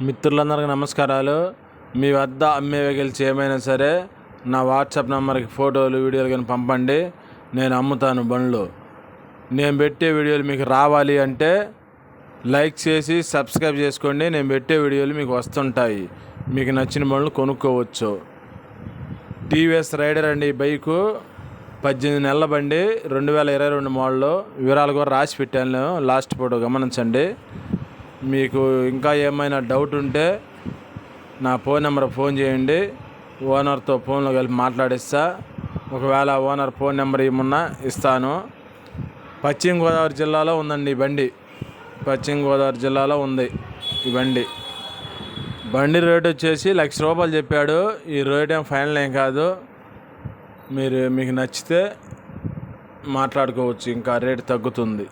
మిత్రులందరికీ నమస్కారాలు. మీ వద్ద అమ్మే వెహికల్స్ ఏమైనా సరే నా వాట్సాప్ నెంబర్కి ఫోటోలు వీడియోలు కానీ పంపండి. నేను అమ్ముతాను బండ్లు. నేను పెట్టే వీడియోలు మీకు రావాలి అంటే లైక్ చేసి సబ్స్క్రైబ్ చేసుకోండి. నేను పెట్టే వీడియోలు మీకు వస్తుంటాయి. మీకు నచ్చిన బండ్లు కొనుక్కోవచ్చు. టీవీఎస్ రైడర్ అండి. ఈ బైకు 18 నెలల బండి, 2022 మోడల్. వివరాలు కూడా రాసి పెట్టాను, లాస్ట్ ఫోటో గమనించండి. మీకు ఇంకా ఏమైనా డౌట్ ఉంటే నా ఫోన్ నెంబర్ ఫోన్ చేయండి. ఓనర్తో ఫోన్లో కలిపి మాట్లాడిస్తా. ఒకవేళ ఓనర్ ఫోన్ నెంబర్ ఏమన్నా ఇస్తాను. పశ్చిమ గోదావరి జిల్లాలో ఉందండి ఈ బండి. పశ్చిమ గోదావరి జిల్లాలో ఉంది ఈ బండి. బండి రేట్ వచ్చేసి ₹1,00,000 చెప్పాడు. ఈ రేట్ ఏం ఫైనల్ ఏం కాదు. మీకు నచ్చితే మాట్లాడుకోవచ్చు, ఇంకా రేటు తగ్గుతుంది.